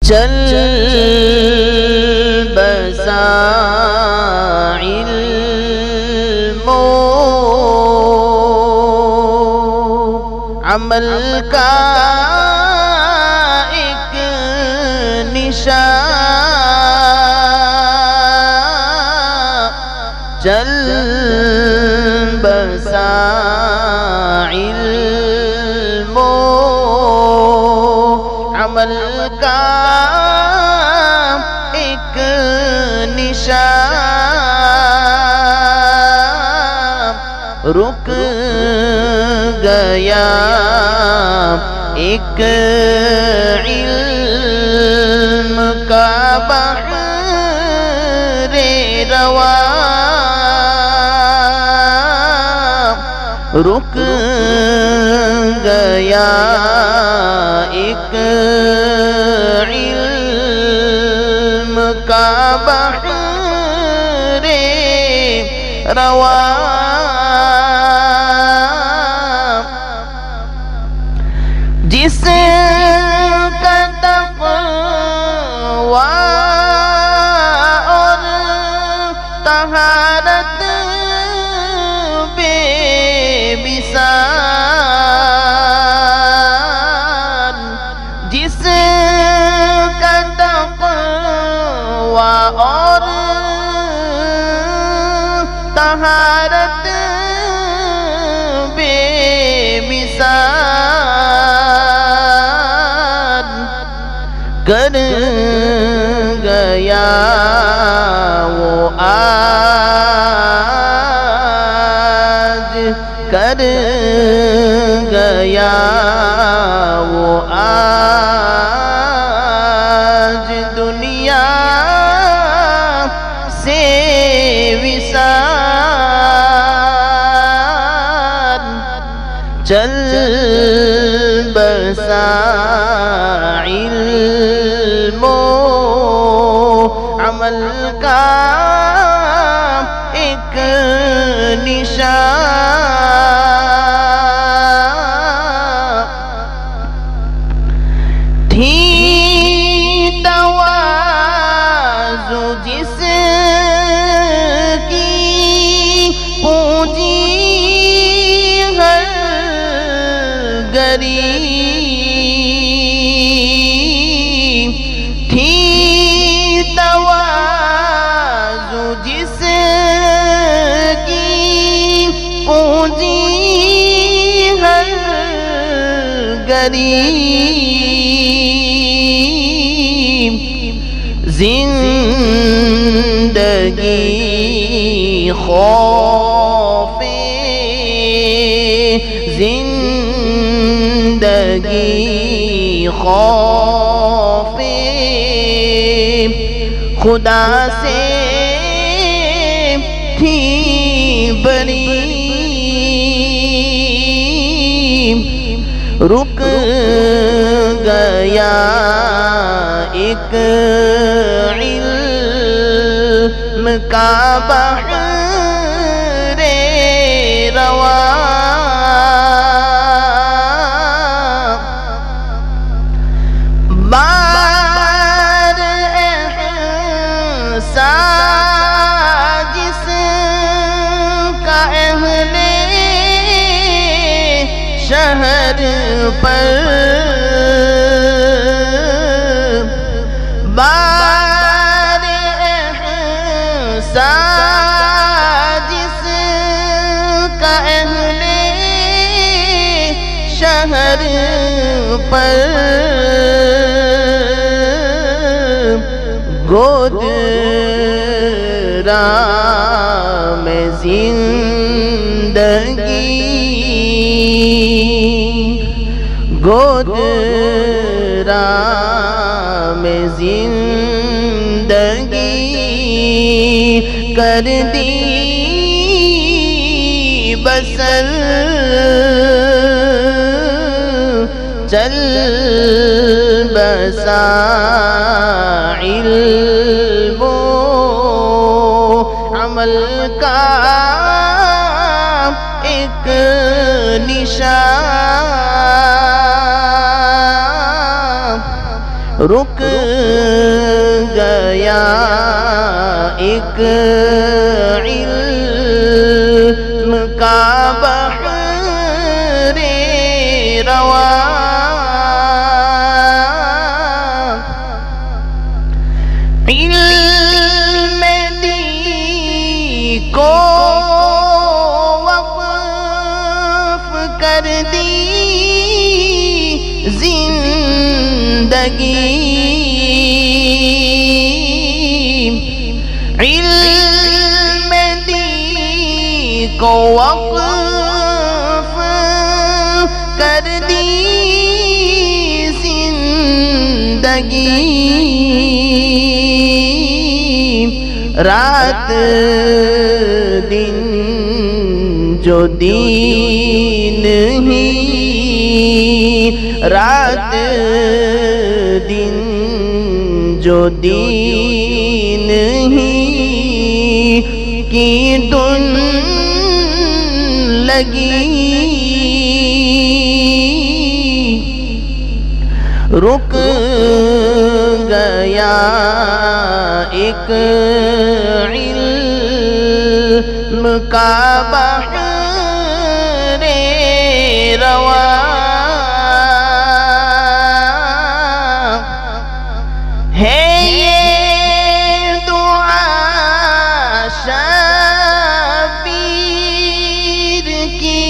چل بسا علم و عمل کا ایک نشان، چل بسا علم و عمل کا ایک نشان، رک گیا ایک علم کا بحر رواں، رک گیا ایک علم کا بحر رواں، جس کا تقویٰ اور طہارت بے مثال، جس کا تقویٰ اور طہارت بے مثال، کر گیا وہ آج، کر گیا وہ آج دنیا سے وصال، چل بسا علم و عمل کا ایک نشان، تھی تواضع جس کی پونجی ہر غریب، تھی تواضع جس کی پونجی ہر غریب، زندگی خوف زندگی خوف خدا سے تھی بری، رک گیا ایک علم کا بحر رواں، بار احسان جس کا اہل شہر پر، بار احسان جس کا اہل شہر پر، گود رام زندگی، گود رام زندگی کر دی بسر، چل بسا علم و عمل کا ایک نشان، رک گیا ایک علم کا بحر رواں، علم دی کو وقف کر دی زندگی، علم دی کو وقف کر دی زندگی، رات دن جو دین ہی، رات دن جو دین ہی کی دن لگی، رک گیا ایک علم کا بحر رواں، ہے یہ دعا شبیر کی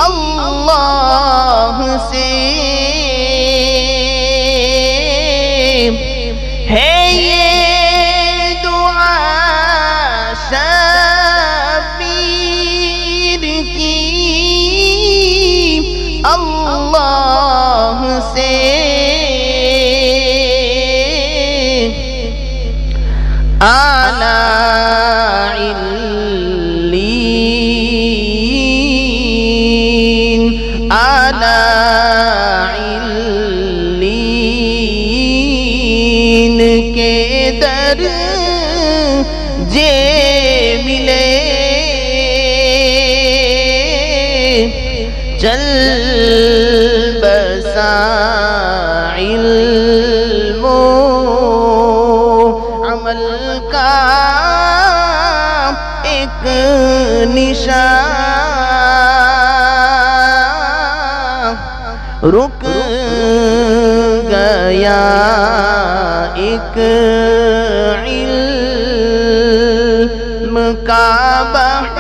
اللہ سے، ہے یہ دعا شبیر کی اللہ سے، اعلیٰ علیین، اعلیٰ علیین کے درجے ملے، چل بسا علم و عمل کا ایک نشان، رک گیا ایک علم کا بحر